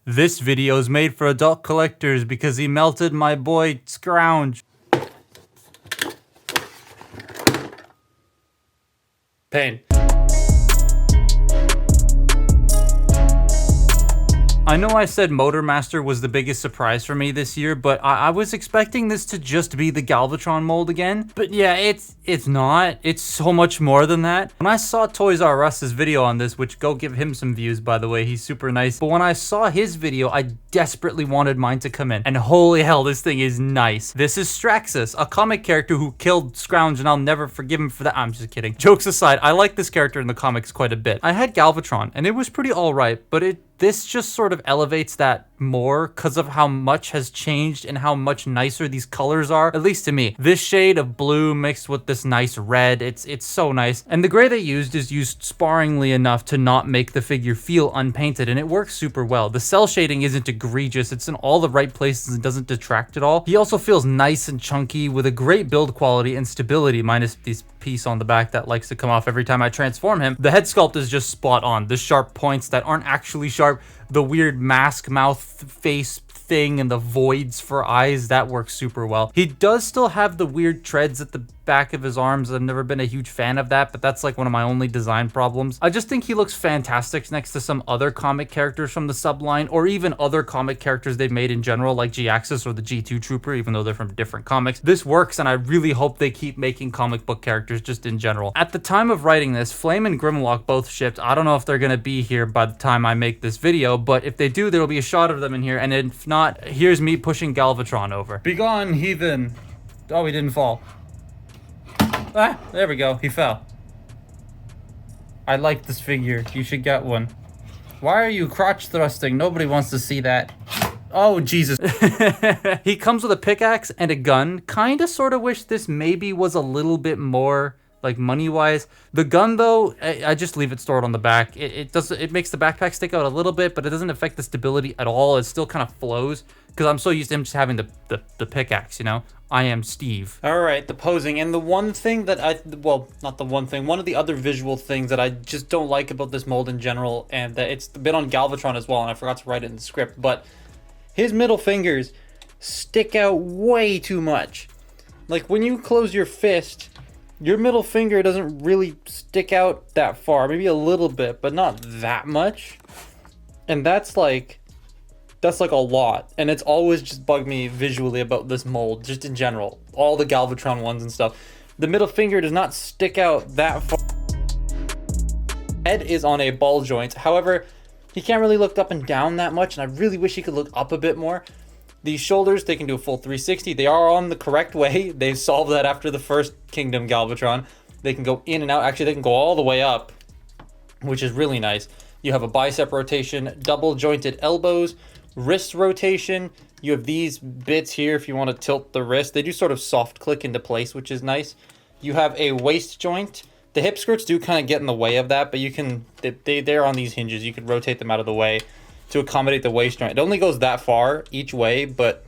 This video is made for adult collectors because he melted my boy Scrounge. Pain. I know I said Motormaster was the biggest surprise for me this year, but I was expecting this to just be the Galvatron mold again. But yeah, it's not. It's so much more than that. When I saw Toys R Us's video on this, which go give him some views by the way, he's super nice. But when I saw his video, I desperately wanted mine to come in. And holy hell, this thing is nice. This is Straxus, a comic character who killed Scrounge, and I'll never forgive him for that. I'm just kidding. Jokes aside, I like this character in the comics quite a bit. I had Galvatron, and it was pretty alright, but this just sort of elevates that more because of how much has changed and how much nicer these colors are, at least to me. This shade of blue mixed with this nice red, it's so nice. And the gray they used is used sparingly enough to not make the figure feel unpainted, and it works super well. The cell shading isn't egregious, it's in all the right places and doesn't detract at all. He also feels nice and chunky with a great build quality and stability, minus this piece on the back that likes to come off every time I transform him. The head sculpt is just spot on. The sharp points that aren't actually sharp, the weird mask mouth face thing and the voids for eyes, that works super well. He does still have the weird treads at the back of his arms. I've never been a huge fan of that, but that's like one of my only design problems. I just think he looks fantastic next to some other comic characters from the subline, or even other comic characters they've made in general, like G-Axis or the G2 Trooper, even though they're from different comics. This works, and I really hope they keep making comic book characters just in general. At the time of writing this, Flame and Grimlock both shipped. I don't know if they're gonna be here by the time I make this video, but if they do, there will be a shot of them in here, and if not, here's me pushing Galvatron over. Begone, heathen. Oh, he didn't fall. Ah, there we go. He fell. I like this figure. You should get one. Why are you crotch thrusting? Nobody wants to see that. Oh, Jesus. He comes with a pickaxe and a gun. Kinda sorta wish this maybe was a little bit more, like, money-wise. The gun, though, I just leave it stored on the back. It makes the backpack stick out a little bit, but it doesn't affect the stability at all. It still kind of flows, because I'm so used to him just having the pickaxe, you know? I am Steve. All right, the posing. And the one thing that well, not the one thing, one of the other visual things that I just don't like about this mold in general, and that it's been on Galvatron as well, and I forgot to write it in the script, but his middle fingers stick out way too much. Like, when you close your fist, your middle finger doesn't really stick out that far. Maybe a little bit, but not that much. And that's like a lot. And it's always just bugged me visually about this mold, just in general. All the Galvatron ones and stuff. The middle finger does not stick out that far. Head is on a ball joint. However, he can't really look up and down that much, and I really wish he could look up a bit more. These shoulders, they can do a full 360. They are on the correct way. They've solved that after the first Kingdom Galvatron. They can go in and out. Actually, they can go all the way up, which is really nice. You have a bicep rotation, double jointed elbows, wrist rotation. You have these bits here if you want to tilt the wrist. They do sort of soft click into place, which is nice. You have a waist joint. The hip skirts do kind of get in the way of that, but you can, they're on these hinges. You can rotate them out of the way to accommodate the waist joint. It only goes that far each way, but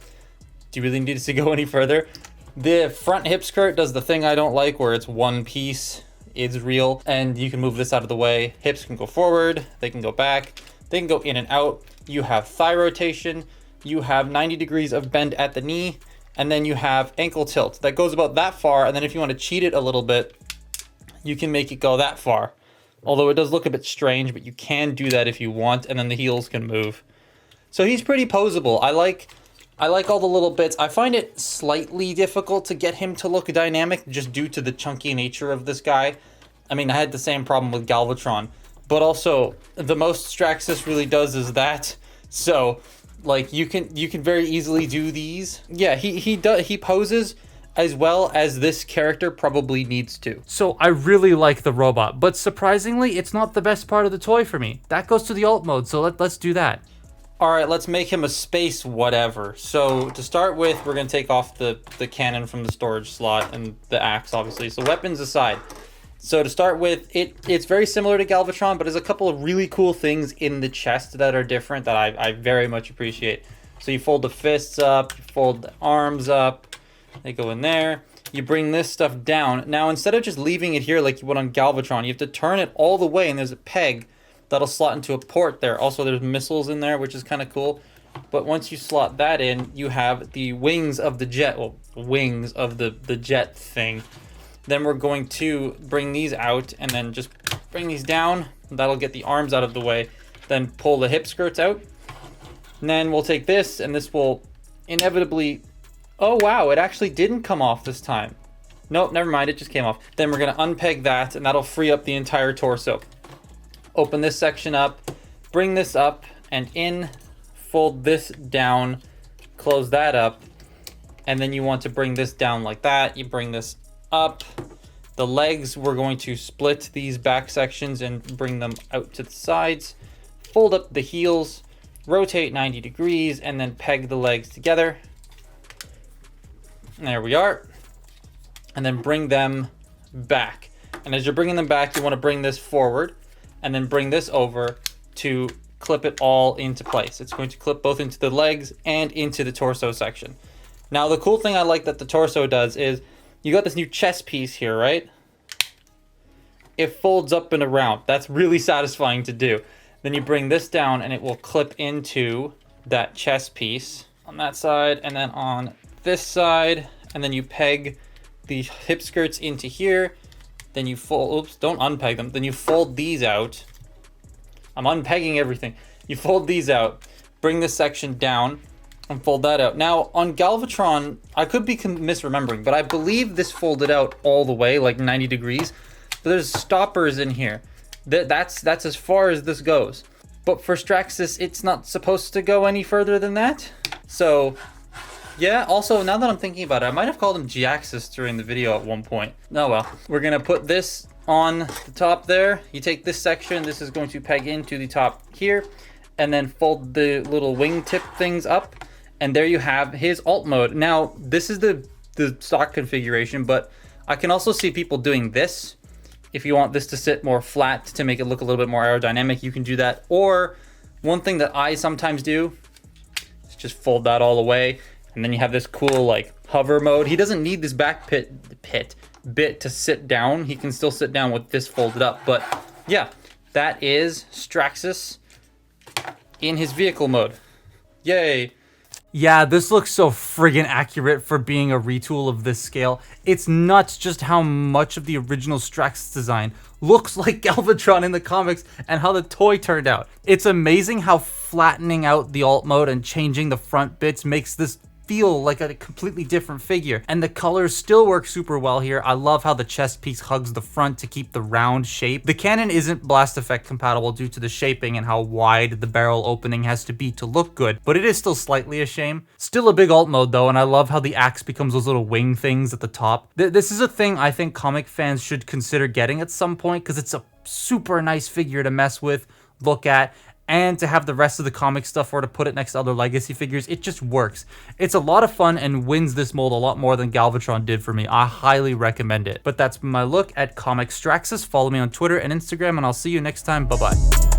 do you really need it to go any further? The front hip skirt does the thing I don't like, where it's one piece is real, and you can move this out of the way. Hips can go forward, they can go back, they can go in and out. You have thigh rotation, you have 90 degrees of bend at the knee, and then you have ankle tilt. That goes about that far, and then if you want to cheat it a little bit, you can make it go that far. Although it does look a bit strange, but you can do that if you want, and then the heels can move. So he's pretty posable. I like all the little bits. I find it slightly difficult to get him to look dynamic just due to the chunky nature of this guy. I mean, I had the same problem with Galvatron, but also the most Straxus really does is that. So, like, you can very easily do these. Yeah, he poses as well as this character probably needs to. So I really like the robot, but surprisingly, it's not the best part of the toy for me. That goes to the alt mode, so let's do that. All right, let's make him a space whatever. So to start with, we're gonna take off the cannon from the storage slot and the axe, obviously. So weapons aside. So to start with, it's very similar to Galvatron, but there's a couple of really cool things in the chest that are different that I very much appreciate. So you fold the fists up, you fold the arms up, they go in there. You bring this stuff down. Now, instead of just leaving it here like you would on Galvatron, you have to turn it all the way, and there's a peg that'll slot into a port there. Also, there's missiles in there, which is kind of cool. But once you slot that in, you have the wings of the jet, well, wings of the jet thing. Then we're going to bring these out and then just bring these down. That'll get the arms out of the way. Then pull the hip skirts out. And then we'll take this, and this will inevitably... Oh, wow, it actually didn't come off this time. Nope, never mind, it just came off. Then we're going to unpeg that, and that'll free up the entire torso. Open this section up, bring this up and in, fold this down, close that up, and then you want to bring this down like that. You bring this up. The legs, we're going to split these back sections and bring them out to the sides. Fold up the heels, rotate 90 degrees, and then peg the legs together. There we are. And then bring them back. And as you're bringing them back, you want to bring this forward and then bring this over to clip it all into place. It's going to clip both into the legs and into the torso section. Now, the cool thing I like that the torso does is you got this new chest piece here, right? It folds up and around. That's really satisfying to do. Then you bring this down and it will clip into that chest piece on that side and then on this side. And then you peg the hip skirts into here. Then you fold, oops, don't unpeg them. Then you fold these out. I'm unpegging everything. You fold these out, bring this section down, and fold that out. Now, on Galvatron, I could be misremembering, but I believe this folded out all the way, like 90 degrees. But there's stoppers in here. That's as far as this goes. But for Straxus, it's not supposed to go any further than that. So, yeah, also, now that I'm thinking about it, I might have called him G-Axis during the video at one point. Oh well. We're gonna put this on the top there. You take this section, this is going to peg into the top here, and then fold the little wingtip things up, and there you have his alt mode. Now, this is the stock configuration, but I can also see people doing this. If you want this to sit more flat to make it look a little bit more aerodynamic, you can do that. Or one thing that I sometimes do is just fold that all away. And then you have this cool like hover mode. He doesn't need this back bit to sit down. He can still sit down with this folded up. But yeah, that is Straxus in his vehicle mode. Yay. Yeah, this looks so friggin' accurate for being a retool of this scale. It's nuts just how much of the original Straxus design looks like Galvatron in the comics and how the toy turned out. It's amazing how flattening out the alt mode and changing the front bits makes this feel like a completely different figure, and the colors still work super well here. I love how the chest piece hugs the front to keep the round shape. The cannon isn't blast effect compatible due to the shaping and how wide the barrel opening has to be to look good, but it is still slightly a shame. Still a big alt mode though, and I love how the axe becomes those little wing things at the top. This is a thing I think comic fans should consider getting at some point because it's a super nice figure to mess with, look at, and to have the rest of the comic stuff or to put it next to other legacy figures. It just works. It's a lot of fun and wins this mold a lot more than Galvatron did for me. I highly recommend it. But that's my look at Comic Straxus. Follow me on Twitter and Instagram, and I'll see you next time. Bye-bye.